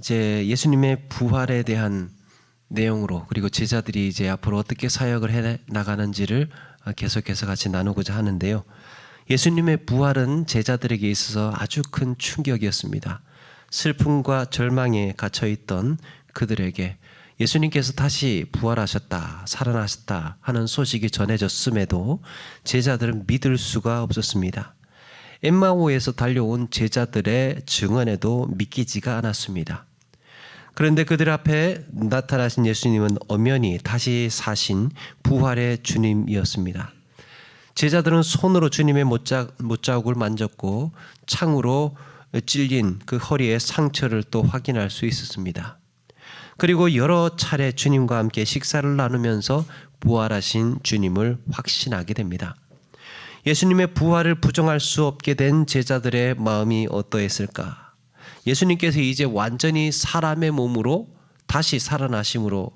이제 예수님의 부활에 대한 내용으로, 그리고 제자들이 이제 앞으로 어떻게 사역을 해 나가는지를 계속해서 같이 나누고자 하는데요. 예수님의 부활은 제자들에게 있어서 아주 큰 충격이었습니다. 슬픔과 절망에 갇혀있던 그들에게 예수님께서 다시 부활하셨다, 살아나셨다 하는 소식이 전해졌음에도 제자들은 믿을 수가 없었습니다. 엠마오에서 달려온 제자들의 증언에도 믿기지가 않았습니다. 그런데 그들 앞에 나타나신 예수님은 엄연히 다시 사신 부활의 주님이었습니다. 제자들은 손으로 주님의 못자국을 만졌고 창으로 찔린 그 허리의 상처를 또 확인할 수 있었습니다. 그리고 여러 차례 주님과 함께 식사를 나누면서 부활하신 주님을 확신하게 됩니다. 예수님의 부활을 부정할 수 없게 된 제자들의 마음이 어떠했을까? 예수님께서 이제 완전히 사람의 몸으로 다시 살아나심으로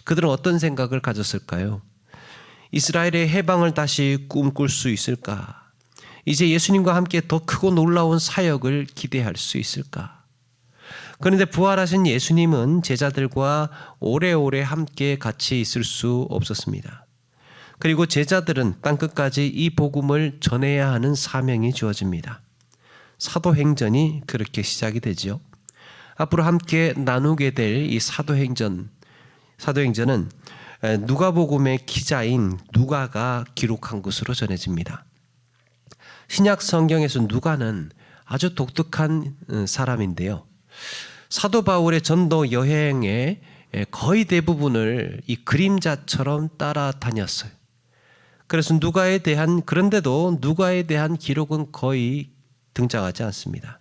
그들은 어떤 생각을 가졌을까요? 이스라엘의 해방을 다시 꿈꿀 수 있을까? 이제 예수님과 함께 더 크고 놀라운 사역을 기대할 수 있을까? 그런데 부활하신 예수님은 제자들과 오래오래 함께 같이 있을 수 없었습니다. 그리고 제자들은 땅끝까지 이 복음을 전해야 하는 사명이 주어집니다. 사도행전이 그렇게 시작이 되죠. 앞으로 함께 나누게 될 이 사도행전은 누가복음의 기자인 누가가 기록한 것으로 전해집니다. 신약 성경에서 누가는 아주 독특한 사람인데요. 사도 바울의 전도 여행의 거의 대부분을 이 그림자처럼 따라다녔어요. 그래서 그런데도 누가에 대한 기록은 거의 등장하지 않습니다.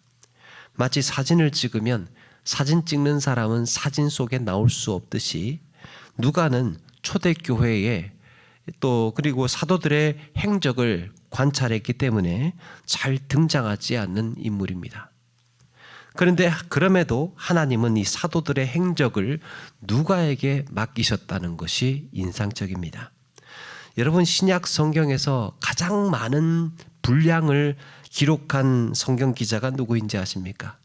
마치 사진을 찍으면 사진 찍는 사람은 사진 속에 나올 수 없듯이 누가는 초대교회에 그리고 사도들의 행적을 관찰했기 때문에 잘 등장하지 않는 인물입니다. 그런데 그럼에도 하나님은 이 사도들의 행적을 누가에게 맡기셨다는 것이 인상적입니다. 여러분, 신약 성경에서 가장 많은 분량을 기록한 성경 기자가 누구인지 아십니까?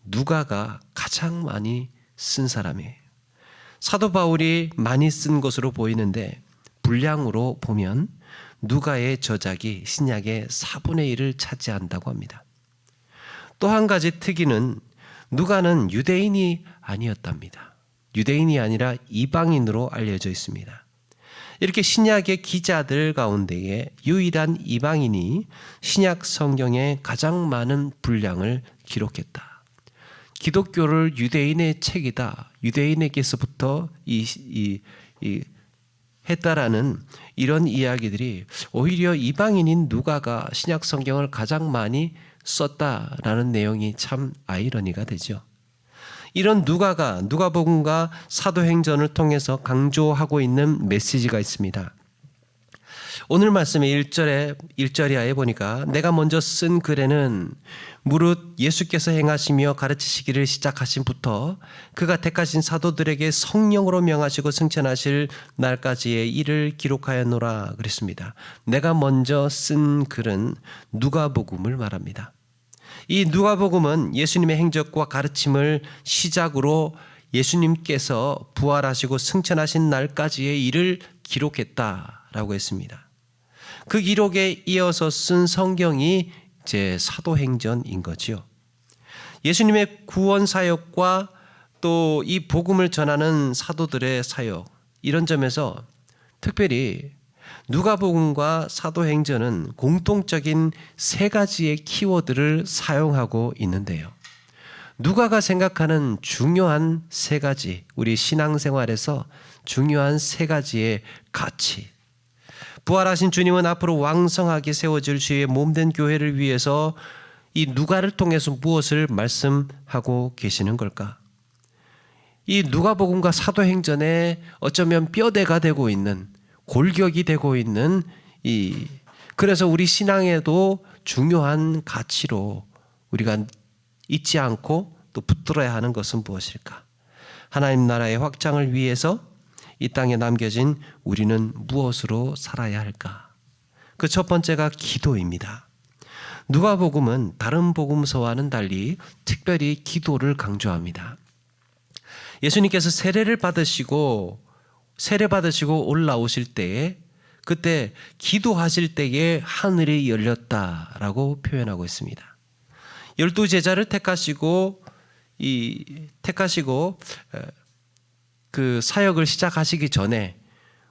누가가 가장 많이 쓴 사람이에요. 사도 바울이 많이 쓴 것으로 보이는데 분량으로 보면 누가의 저작이 신약의 4분의 1을 차지한다고 합니다. 또 한 가지 특이는 누가는 유대인이 아니었답니다. 유대인이 아니라 이방인으로 알려져 있습니다. 이렇게 신약의 기자들 가운데에 유일한 이방인이 신약 성경에 가장 많은 분량을 기록했다. 기독교를 유대인의 책이다, 유대인에게서부터 했다라는 이런 이야기들이 오히려 이방인인 누가가 신약 성경을 가장 많이 썼다라는 내용이 참 아이러니가 되죠. 이런 누가가 누가복음과 사도행전을 통해서 강조하고 있는 메시지가 있습니다. 오늘 말씀의 1절 이하에 보니까 내가 먼저 쓴 글에는 무릇 예수께서 행하시며 가르치시기를 시작하신부터 그가 택하신 사도들에게 성령으로 명하시고 승천하실 날까지의 일을 기록하였노라 그랬습니다. 내가 먼저 쓴 글은 누가복음을 말합니다. 이 누가복음은 예수님의 행적과 가르침을 시작으로 예수님께서 부활하시고 승천하신 날까지의 일을 기록했다라고 했습니다. 그 기록에 이어서 쓴 성경이 제 사도행전인 거지요. 예수님의 구원 사역과 또 이 복음을 전하는 사도들의 사역, 이런 점에서 특별히 누가복음과 사도행전은 공통적인 3가지의 키워드를 사용하고 있는데요. 누가가 생각하는 중요한 3가지, 우리 신앙생활에서 중요한 3가지의 가치. 부활하신 주님은 앞으로 왕성하게 세워질 주의 몸된 교회를 위해서 이 누가를 통해서 무엇을 말씀하고 계시는 걸까? 이 누가복음과 사도행전에 어쩌면 뼈대가 되고 있는, 골격이 되고 있는 그래서 우리 신앙에도 중요한 가치로 우리가 잊지 않고 또 붙들어야 하는 것은 무엇일까? 하나님 나라의 확장을 위해서 이 땅에 남겨진 우리는 무엇으로 살아야 할까? 그 첫 번째가 기도입니다. 누가복음은 다른 복음서와는 달리 특별히 기도를 강조합니다. 예수님께서 세례 받으시고 올라오실 때에 그때 기도하실 때에 하늘이 열렸다라고 표현하고 있습니다. 12제자를 택하시고 그 사역을 시작하시기 전에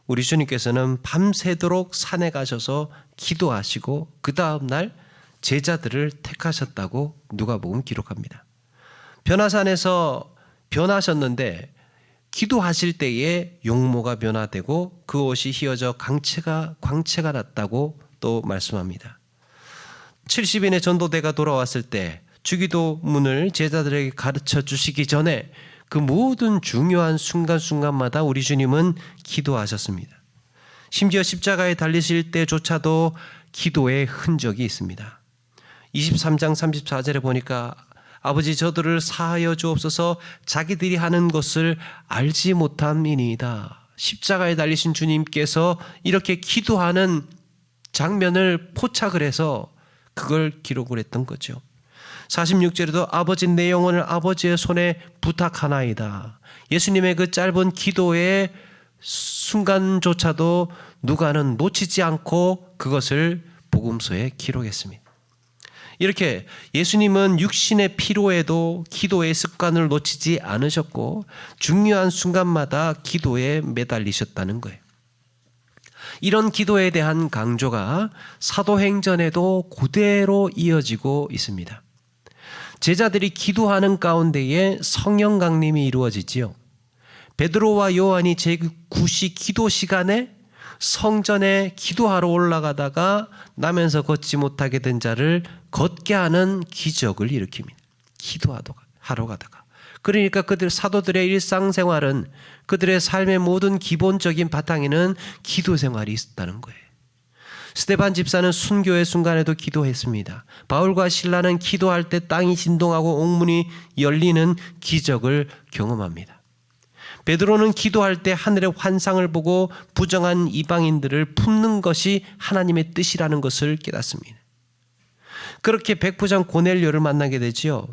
우리 주님께서는 밤새도록 산에 가셔서 기도하시고 그 다음 날 제자들을 택하셨다고 누가복음 기록합니다. 변화산에서 변하셨는데 기도하실 때에 용모가 변화되고 그 옷이 휘어져 광채가 났다고 또 말씀합니다. 70인의 전도대가 돌아왔을 때 주기도문을 제자들에게 가르쳐 주시기 전에 그 모든 중요한 순간순간마다 우리 주님은 기도하셨습니다. 심지어 십자가에 달리실 때조차도 기도의 흔적이 있습니다. 23장 34절에 보니까 아버지 저들을 사하여 주옵소서 자기들이 하는 것을 알지 못함이니이다. 십자가에 달리신 주님께서 이렇게 기도하는 장면을 포착을 해서 그걸 기록을 했던 거죠. 46절에도 아버지 내 영혼을 아버지의 손에 부탁하나이다. 예수님의 그 짧은 기도의 순간조차도 누가는 놓치지 않고 그것을 복음서에 기록했습니다. 이렇게 예수님은 육신의 피로에도 기도의 습관을 놓치지 않으셨고 중요한 순간마다 기도에 매달리셨다는 거예요. 이런 기도에 대한 강조가 사도행전에도 그대로 이어지고 있습니다. 제자들이 기도하는 가운데에 성령 강림이 이루어지지요. 베드로와 요한이 제9시 기도 시간에 성전에 기도하러 올라가다가 나면서 걷지 못하게 된 자를 걷게 하는 기적을 일으킵니다. 기도하러 가다가. 그러니까 그들 사도들의 일상생활은 그들의 삶의 모든 기본적인 바탕에는 기도 생활이 있었다는 거예요. 스데반 집사는 순교의 순간에도 기도했습니다. 바울과 실라는 기도할 때 땅이 진동하고 옥문이 열리는 기적을 경험합니다. 베드로는 기도할 때 하늘의 환상을 보고 부정한 이방인들을 품는 것이 하나님의 뜻이라는 것을 깨닫습니다. 그렇게 백부장 고넬료를 만나게 되지요.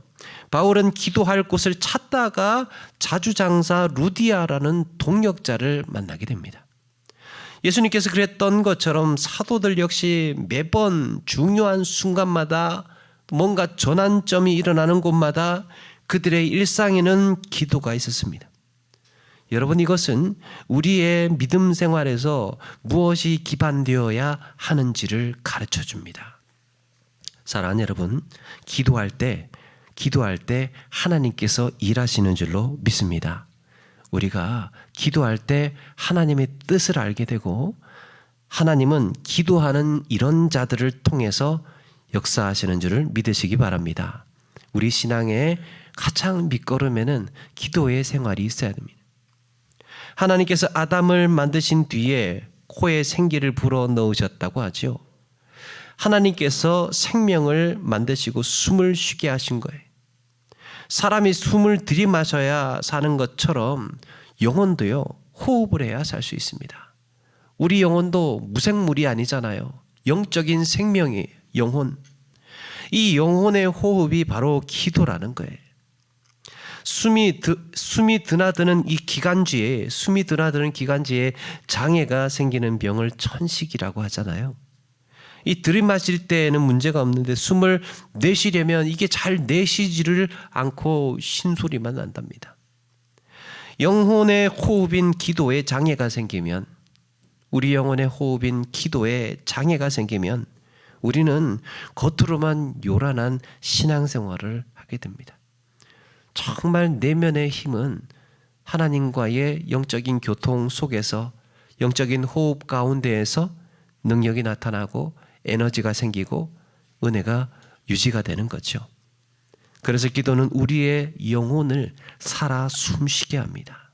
바울은 기도할 곳을 찾다가 자주장사 루디아라는 동역자를 만나게 됩니다. 예수님께서 그랬던 것처럼 사도들 역시 매번 중요한 순간마다 뭔가 전환점이 일어나는 곳마다 그들의 일상에는 기도가 있었습니다. 여러분, 이것은 우리의 믿음 생활에서 무엇이 기반되어야 하는지를 가르쳐 줍니다. 사랑하는 여러분, 기도할 때 하나님께서 일하시는 줄로 믿습니다. 우리가 기도할 때 하나님의 뜻을 알게 되고 하나님은 기도하는 이런 자들을 통해서 역사하시는 줄을 믿으시기 바랍니다. 우리 신앙의 가장 밑거름에는 기도의 생활이 있어야 됩니다. 하나님께서 아담을 만드신 뒤에 코에 생기를 불어넣으셨다고 하죠. 하나님께서 생명을 만드시고 숨을 쉬게 하신 거예요. 사람이 숨을 들이마셔야 사는 것처럼 영혼도요, 호흡을 해야 살 수 있습니다. 우리 영혼도 무생물이 아니잖아요. 영적인 생명이에요. 영혼. 이 영혼의 호흡이 바로 기도라는 거예요. 숨이 드나드는 기관지에 장애가 생기는 병을 천식이라고 하잖아요. 이 들이마실 때에는 문제가 없는데 숨을 내쉬려면 이게 잘 내쉬지를 않고 쉰소리만 난답니다. 영혼의 호흡인 기도에 장애가 생기면, 우리 영혼의 호흡인 기도에 장애가 생기면 우리는 겉으로만 요란한 신앙생활을 하게 됩니다. 정말 내면의 힘은 하나님과의 영적인 교통 속에서, 영적인 호흡 가운데에서 능력이 나타나고 에너지가 생기고 은혜가 유지가 되는 거죠. 그래서 기도는 우리의 영혼을 살아 숨쉬게 합니다.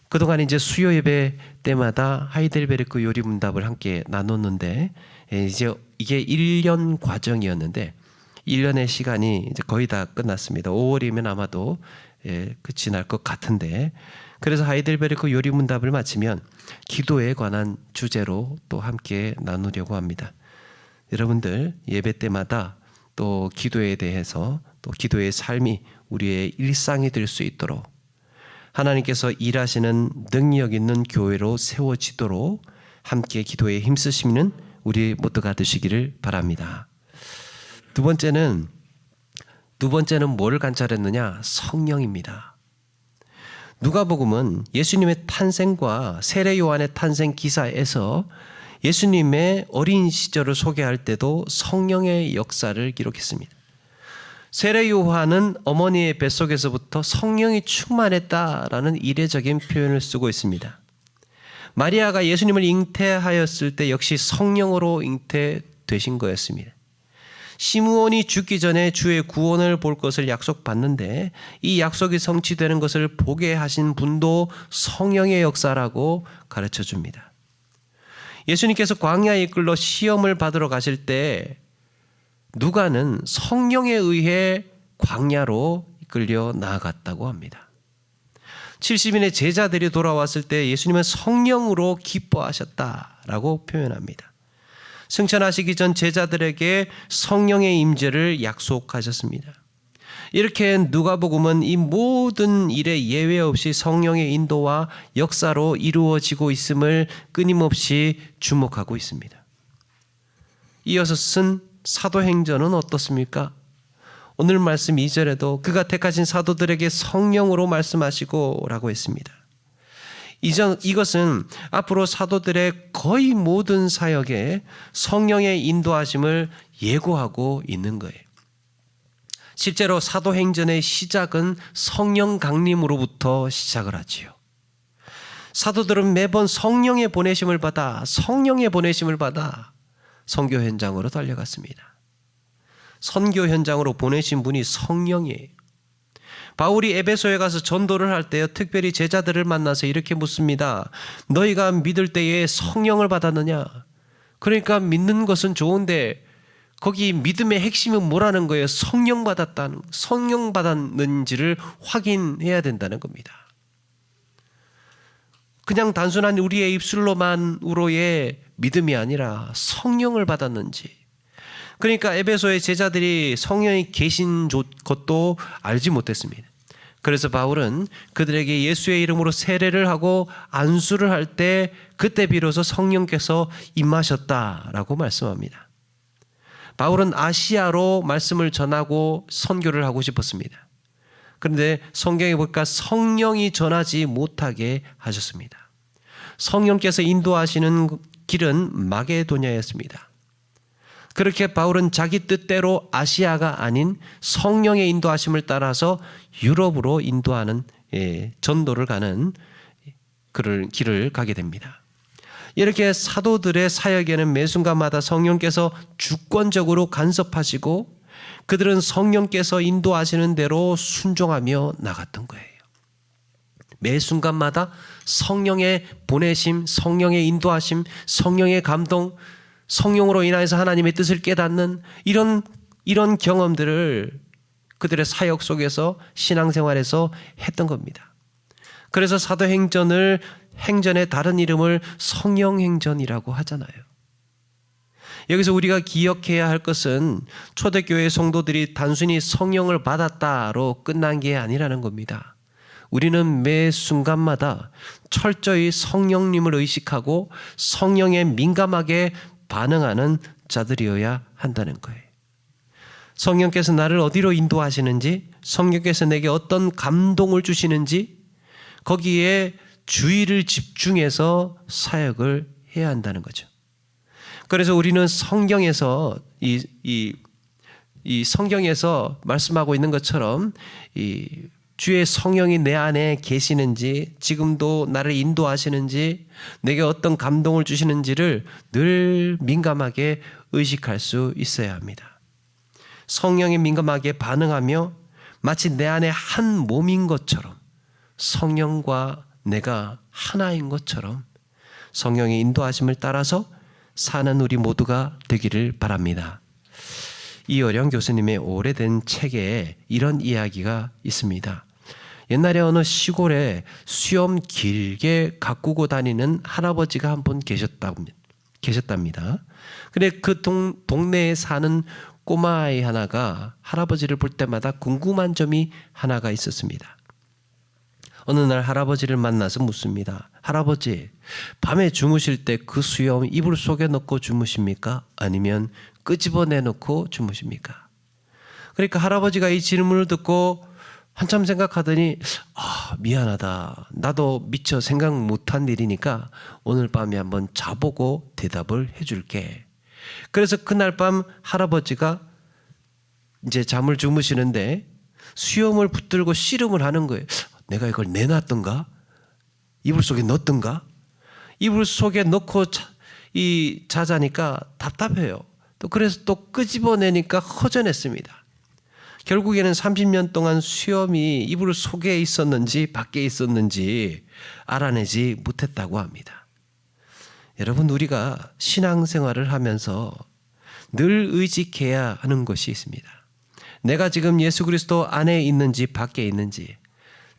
그동안 이제 수요 예배 때마다 하이델베르크 요리 문답을 함께 나눴는데, 이제 이게 1년 과정이었는데 1년의 시간이 이제 거의 다 끝났습니다. 5월이면 아마도 끝이 날 것 같은데, 그래서 하이델베르크 요리 문답을 마치면 기도에 관한 주제로 또 함께 나누려고 합니다. 여러분들 예배 때마다 또 기도에 대해서, 또 기도의 삶이 우리의 일상이 될 수 있도록 하나님께서 일하시는 능력 있는 교회로 세워지도록 함께 기도에 힘쓰시는 우리 모두가 되시기를 바랍니다. 두 번째는 뭐를 관찰했느냐? 성령입니다. 누가복음은 예수님의 탄생과 세례 요한의 탄생 기사에서 예수님의 어린 시절을 소개할 때도 성령의 역사를 기록했습니다. 세례 요한은 어머니의 뱃속에서부터 성령이 충만했다라는 이례적인 표현을 쓰고 있습니다. 마리아가 예수님을 잉태하였을 때 역시 성령으로 잉태되신 거였습니다. 시므온이 죽기 전에 주의 구원을 볼 것을 약속받는데 이 약속이 성취되는 것을 보게 하신 분도 성령의 역사라고 가르쳐 줍니다. 예수님께서 광야에 이끌러 시험을 받으러 가실 때 누가는 성령에 의해 광야로 이끌려 나아갔다고 합니다. 70인의 제자들이 돌아왔을 때 예수님은 성령으로 기뻐하셨다라고 표현합니다. 승천하시기 전 제자들에게 성령의 임재를 약속하셨습니다. 이렇게 누가복음은 이 모든 일에 예외 없이 성령의 인도와 역사로 이루어지고 있음을 끊임없이 주목하고 있습니다. 이어서 쓴 사도행전은 어떻습니까? 오늘 말씀 2절에도 그가 택하신 사도들에게 성령으로 말씀하시고 라고 했습니다. 이것은 앞으로 사도들의 거의 모든 사역에 성령의 인도하심을 예고하고 있는 거예요. 실제로 사도행전의 시작은 성령 강림으로부터 시작을 하지요. 사도들은 매번 성령의 보내심을 받아 선교 현장으로 달려갔습니다. 선교 현장으로 보내신 분이 성령이에요. 바울이 에베소에 가서 전도를 할 때요, 특별히 제자들을 만나서 이렇게 묻습니다. 너희가 믿을 때에 성령을 받았느냐? 그러니까 믿는 것은 좋은데 거기 믿음의 핵심은 뭐라는 거예요? 성령 받았는지를 확인해야 된다는 겁니다. 그냥 단순한 우리의 입술로만으로의 믿음이 아니라 성령을 받았는지. 그러니까 에베소의 제자들이 성령이 계신 것도 알지 못했습니다. 그래서 바울은 그들에게 예수의 이름으로 세례를 하고 안수를 할 때 그때 비로소 성령께서 임하셨다라고 말씀합니다. 바울은 아시아로 말씀을 전하고 선교를 하고 싶었습니다. 그런데 성경에 보니까 성령이 전하지 못하게 하셨습니다. 성령께서 인도하시는 길은 마게도냐였습니다. 그렇게 바울은 자기 뜻대로 아시아가 아닌 성령의 인도하심을 따라서 유럽으로 인도하는 전도를 가는 길을 가게 됩니다. 이렇게 사도들의 사역에는 매 순간마다 성령께서 주권적으로 간섭하시고 그들은 성령께서 인도하시는 대로 순종하며 나갔던 거예요. 매 순간마다 성령의 보내심, 성령의 인도하심, 성령의 감동, 성령으로 인하여서 하나님의 뜻을 깨닫는 이런 경험들을 그들의 사역 속에서 신앙생활에서 했던 겁니다. 그래서 사도행전을 행전의 다른 이름을 성령행전이라고 하잖아요. 여기서 우리가 기억해야 할 것은 초대교회 성도들이 단순히 성령을 받았다로 끝난 게 아니라는 겁니다. 우리는 매 순간마다 철저히 성령님을 의식하고 성령에 민감하게 반응하는 자들이어야 한다는 거예요. 성령께서 나를 어디로 인도하시는지, 성령께서 내게 어떤 감동을 주시는지 거기에 주의를 집중해서 사역을 해야 한다는 거죠. 그래서 우리는 성경에서 이 성경에서 말씀하고 있는 것처럼 이 주의 성령이 내 안에 계시는지, 지금도 나를 인도하시는지, 내게 어떤 감동을 주시는지를 늘 민감하게 의식할 수 있어야 합니다. 성령에 민감하게 반응하며 마치 내 안에 한 몸인 것처럼, 성령과 내가 하나인 것처럼 성령의 인도하심을 따라서 사는 우리 모두가 되기를 바랍니다. 이어령 교수님의 오래된 책에 이런 이야기가 있습니다. 옛날에 어느 시골에 수염 길게 가꾸고 다니는 할아버지가 한 분 계셨답니다. 근데 그 동네에 사는 꼬마아이 하나가 할아버지를 볼 때마다 궁금한 점이 하나가 있었습니다. 어느 날 할아버지를 만나서 묻습니다. 할아버지, 밤에 주무실 때 그 수염 이불 속에 넣고 주무십니까? 아니면 끄집어내놓고 주무십니까? 그러니까 할아버지가 이 질문을 듣고 한참 생각하더니 미안하다. 나도 미처 생각 못한 일이니까 오늘 밤에 한번 자보고 대답을 해줄게. 그래서 그날 밤 할아버지가 이제 잠을 주무시는데 수염을 붙들고 씨름을 하는 거예요. 내가 이걸 내놨던가? 이불 속에 넣었던가? 이불 속에 넣고 자자니까 답답해요. 또 그래서 또 끄집어내니까 허전했습니다. 결국에는 30년 동안 수염이 이불 속에 있었는지 밖에 있었는지 알아내지 못했다고 합니다. 여러분, 우리가 신앙생활을 하면서 늘 의지해야 하는 것이 있습니다. 내가 지금 예수 그리스도 안에 있는지 밖에 있는지,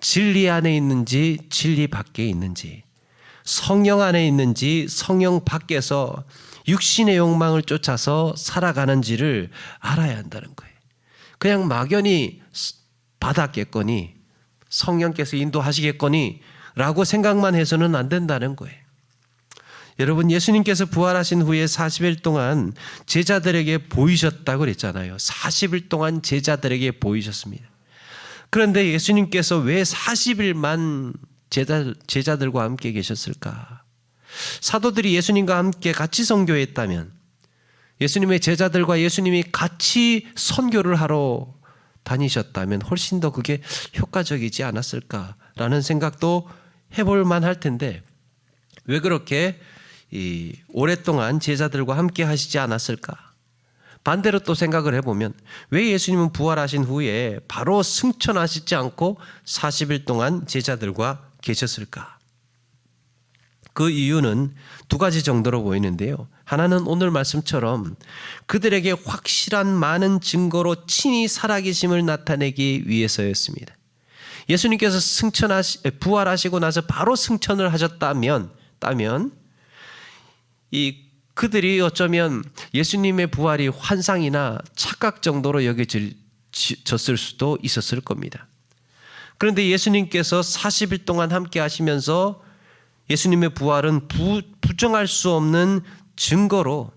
진리 안에 있는지 진리 밖에 있는지, 성령 안에 있는지 성령 밖에서 육신의 욕망을 쫓아서 살아가는지를 알아야 한다는 거예요. 그냥 막연히 받았겠거니 성령께서 인도하시겠거니 라고 생각만 해서는 안 된다는 거예요. 여러분, 예수님께서 부활하신 후에 40일 동안 제자들에게 보이셨다고 그랬잖아요. 40일 동안 제자들에게 보이셨습니다. 그런데 예수님께서 왜 40일만 제자들과 함께 계셨을까? 사도들이 예수님과 함께 같이 선교했다면, 예수님의 제자들과 예수님이 같이 선교를 하러 다니셨다면 훨씬 더 그게 효과적이지 않았을까라는 생각도 해볼 만할 텐데, 왜 그렇게 오랫동안 제자들과 함께 하시지 않았을까? 반대로 또 생각을 해보면 왜 예수님은 부활하신 후에 바로 승천하시지 않고 40일 동안 제자들과 계셨을까? 그 이유는 두 가지 정도로 보이는데요. 하나는 오늘 말씀처럼 그들에게 확실한 많은 증거로 친히 살아계심을 나타내기 위해서였습니다. 예수님께서 부활하시고 나서 바로 승천을 하셨다면 그들이 어쩌면 예수님의 부활이 환상이나 착각 정도로 여겨졌을 수도 있었을 겁니다. 그런데 예수님께서 40일 동안 함께 하시면서 예수님의 부활은 부정할 수 없는 증거로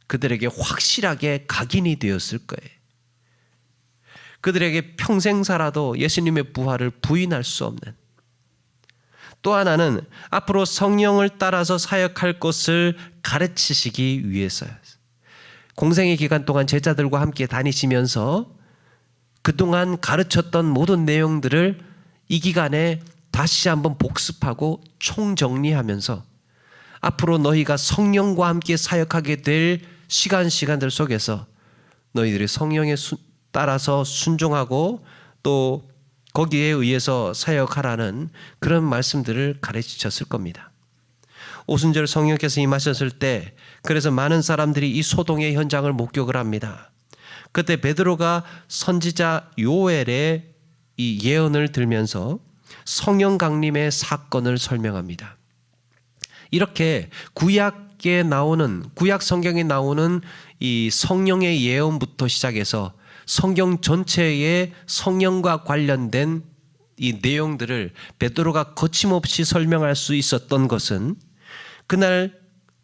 그들에게 확실하게 각인이 되었을 거예요. 그들에게 평생 살아도 예수님의 부활을 부인할 수 없는, 또 하나는 앞으로 성령을 따라서 사역할 것을 가르치시기 위해서였어요. 공생의 기간 동안 제자들과 함께 다니시면서 그동안 가르쳤던 모든 내용들을 이 기간에 다시 한번 복습하고 총정리하면서 앞으로 너희가 성령과 함께 사역하게 될 시간들 속에서 너희들이 성령에 따라서 순종하고 또 거기에 의해서 사역하라는 그런 말씀들을 가르치셨을 겁니다. 오순절 성령께서 임하셨을 때 그래서 많은 사람들이 이 소동의 현장을 목격을 합니다. 그때 베드로가 선지자 요엘의 이 예언을 들면서 성령 강림의 사건을 설명합니다. 이렇게 구약 성경에 나오는 이 성령의 예언부터 시작해서 성경 전체의 성령과 관련된 이 내용들을 베드로가 거침없이 설명할 수 있었던 것은 그날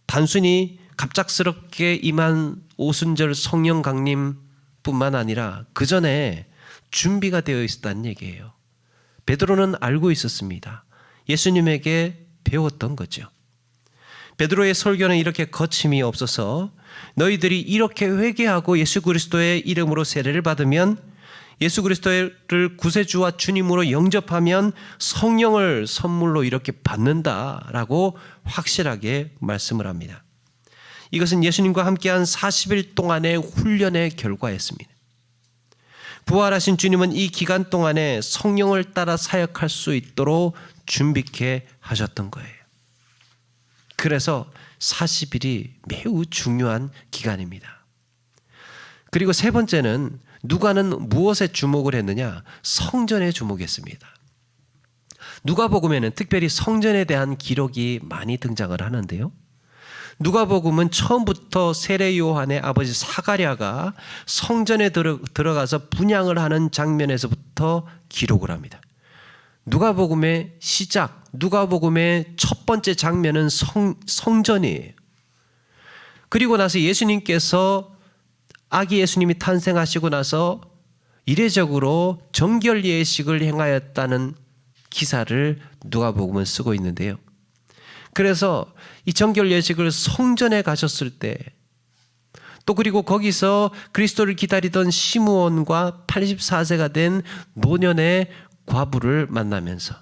단순히 갑작스럽게 임한 오순절 성령 강림뿐만 아니라 그 전에 준비가 되어 있었다는 얘기예요. 베드로는 알고 있었습니다. 예수님에게 배웠던 거죠. 베드로의 설교는 이렇게 거침이 없어서 너희들이 이렇게 회개하고 예수 그리스도의 이름으로 세례를 받으면, 예수 그리스도를 구세주와 주님으로 영접하면 성령을 선물로 이렇게 받는다라고 확실하게 말씀을 합니다. 이것은 예수님과 함께한 40일 동안의 훈련의 결과였습니다. 부활하신 주님은 이 기간 동안에 성령을 따라 사역할 수 있도록 준비케 하셨던 거예요. 그래서 40일이 매우 중요한 기간입니다. 그리고 세 번째는 누가는 무엇에 주목을 했느냐? 성전에 주목했습니다. 누가복음에는 특별히 성전에 대한 기록이 많이 등장을 하는데요. 누가복음은 처음부터 세례 요한의 아버지 사가랴가 성전에 들어가서 분향을 하는 장면에서부터 기록을 합니다. 누가복음의 시작, 누가복음의 첫 번째 장면은 성전이에요. 그리고 나서 예수님께서 아기 예수님이 탄생하시고 나서 이례적으로 정결 예식을 행하였다는 기사를 누가복음은 쓰고 있는데요. 그래서 이 정결 예식을 성전에 가셨을 때, 또 그리고 거기서 그리스도를 기다리던 시므온과 84세가 된 노년의 과부를 만나면서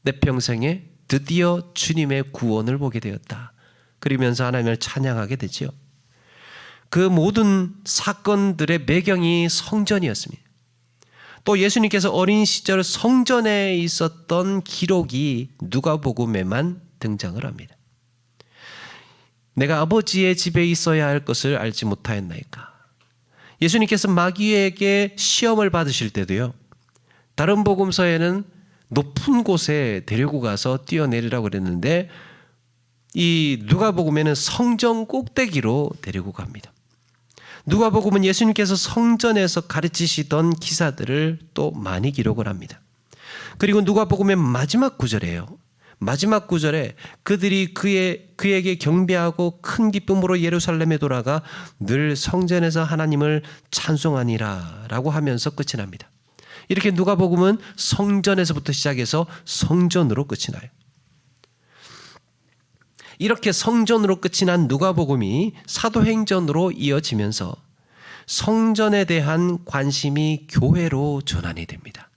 내 평생에 드디어 주님의 구원을 보게 되었다, 그러면서 하나님을 찬양하게 되지요. 그 모든 사건들의 배경이 성전이었습니다. 또 예수님께서 어린 시절 성전에 있었던 기록이 누가복음에만 등장을 합니다. 내가 아버지의 집에 있어야 할 것을 알지 못하였나이까. 예수님께서 마귀에게 시험을 받으실 때도요, 다른 복음서에는 높은 곳에 데리고 가서 뛰어내리라고 그랬는데 이 누가복음에는 성전 꼭대기로 데리고 갑니다. 누가복음은 예수님께서 성전에서 가르치시던 기사들을 또 많이 기록을 합니다. 그리고 누가복음의 마지막 구절이에요. 마지막 구절에 그들이 그에게 경배하고 큰 기쁨으로 예루살렘에 돌아가 늘 성전에서 하나님을 찬송하니라 라고 하면서 끝이 납니다. 이렇게 누가복음은 성전에서부터 시작해서 성전으로 끝이 나요. 이렇게 성전으로 끝이 난 누가복음이 사도행전으로 이어지면서 성전에 대한 관심이 교회로 전환이 됩니다.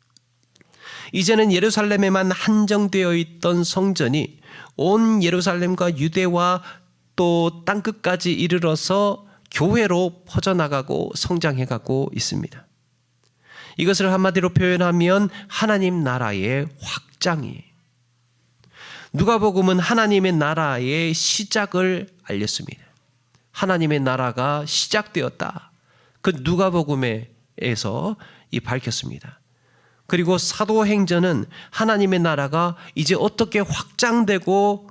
이제는 예루살렘에만 한정되어 있던 성전이 온 예루살렘과 유대와 또 땅끝까지 이르러서 교회로 퍼져나가고 성장해가고 있습니다. 이것을 한마디로 표현하면 하나님 나라의 확장이에요. 누가복음은 하나님의 나라의 시작을 알렸습니다. 하나님의 나라가 시작되었다, 그 누가복음에서 밝혔습니다. 그리고 사도행전은 하나님의 나라가 이제 어떻게 확장되고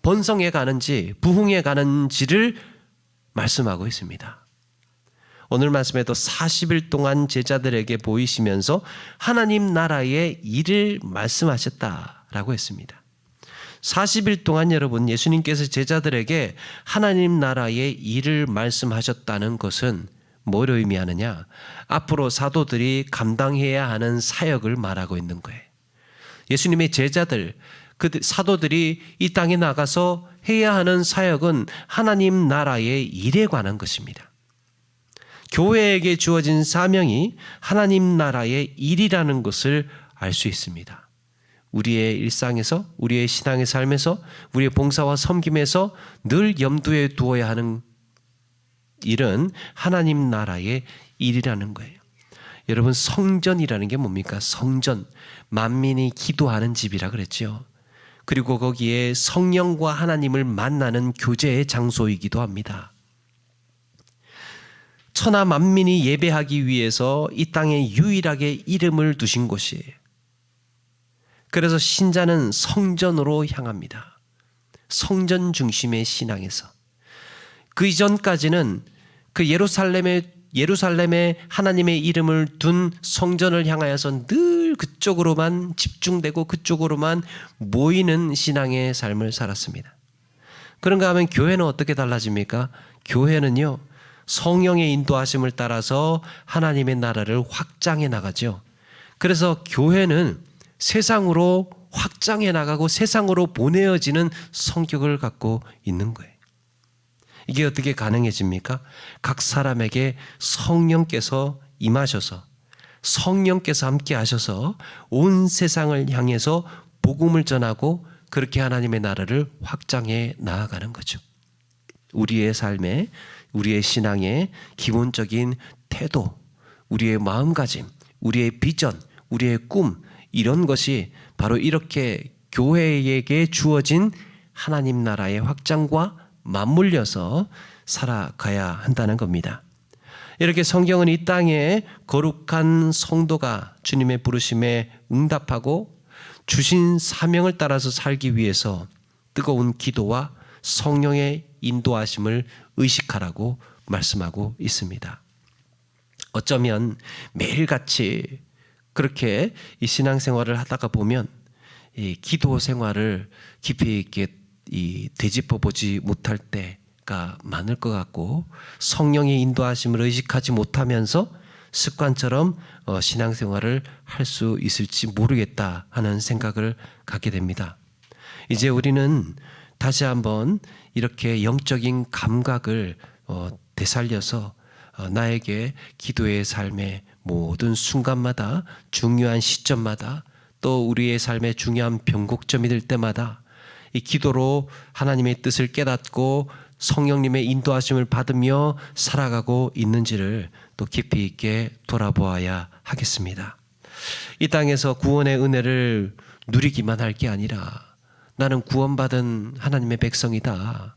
번성해 가는지, 부흥해 가는지를 말씀하고 있습니다. 오늘 말씀에도 40일 동안 제자들에게 보이시면서 하나님 나라의 일을 말씀하셨다라고 했습니다. 40일 동안 여러분, 예수님께서 제자들에게 하나님 나라의 일을 말씀하셨다는 것은 뭘 의미하느냐? 앞으로 사도들이 감당해야 하는 사역을 말하고 있는 거예요. 예수님의 제자들, 그 사도들이 이 땅에 나가서 해야 하는 사역은 하나님 나라의 일에 관한 것입니다. 교회에게 주어진 사명이 하나님 나라의 일이라는 것을 알 수 있습니다. 우리의 일상에서, 우리의 신앙의 삶에서, 우리의 봉사와 섬김에서 늘 염두에 두어야 하는 일은 하나님 나라의 일이라는 거예요. 여러분, 성전이라는 게 뭡니까? 성전, 만민이 기도하는 집이라 그랬죠. 그리고 거기에 성령과 하나님을 만나는 교제의 장소이기도 합니다. 천하 만민이 예배하기 위해서 이 땅에 유일하게 이름을 두신 곳이에요. 그래서 신자는 성전으로 향합니다. 성전 중심의 신앙에서. 그 이전까지는 그 예루살렘에 하나님의 이름을 둔 성전을 향하여서 늘 그쪽으로만 집중되고 그쪽으로만 모이는 신앙의 삶을 살았습니다. 그런가 하면 교회는 어떻게 달라집니까? 교회는요, 성령의 인도하심을 따라서 하나님의 나라를 확장해 나가죠. 그래서 교회는 세상으로 확장해 나가고 세상으로 보내어지는 성격을 갖고 있는 거예요. 이게 어떻게 가능해집니까? 각 사람에게 성령께서 임하셔서, 성령께서 함께 하셔서 온 세상을 향해서 복음을 전하고 그렇게 하나님의 나라를 확장해 나아가는 거죠. 우리의 삶에, 우리의 신앙의 기본적인 태도, 우리의 마음가짐, 우리의 비전, 우리의 꿈, 이런 것이 바로 이렇게 교회에게 주어진 하나님 나라의 확장과 맞물려서 살아가야 한다는 겁니다. 이렇게 성경은 이 땅에 거룩한 성도가 주님의 부르심에 응답하고 주신 사명을 따라서 살기 위해서 뜨거운 기도와 성령의 인도하심을 의식하라고 말씀하고 있습니다. 어쩌면 매일같이 그렇게 이 신앙생활을 하다가 보면 이 기도 생활을 깊이 있게 되짚어 보지 못할 때가 많을 것 같고, 성령의 인도하심을 의식하지 못하면서 습관처럼 신앙생활을 할 수 있을지 모르겠다 하는 생각을 갖게 됩니다. 이제 우리는 다시 한번 이렇게 영적인 감각을 되살려서 나에게 기도의 삶의 모든 순간마다, 중요한 시점마다, 또 우리의 삶의 중요한 변곡점이 될 때마다 이 기도로 하나님의 뜻을 깨닫고 성령님의 인도하심을 받으며 살아가고 있는지를 또 깊이 있게 돌아보아야 하겠습니다. 이 땅에서 구원의 은혜를 누리기만 할 게 아니라 나는 구원받은 하나님의 백성이다.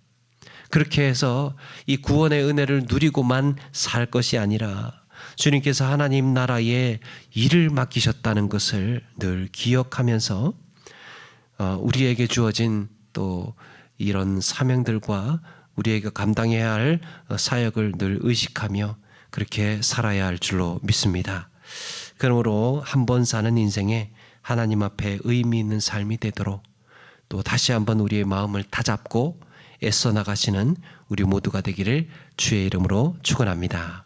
그렇게 해서 이 구원의 은혜를 누리고만 살 것이 아니라 주님께서 하나님 나라에 일을 맡기셨다는 것을 늘 기억하면서 우리에게 주어진 또 이런 사명들과 우리에게 감당해야 할 사역을 늘 의식하며 그렇게 살아야 할 줄로 믿습니다. 그러므로 한 번 사는 인생에 하나님 앞에 의미 있는 삶이 되도록 또 다시 한번 우리의 마음을 다잡고 애써 나가시는 우리 모두가 되기를 주의 이름으로 축원합니다.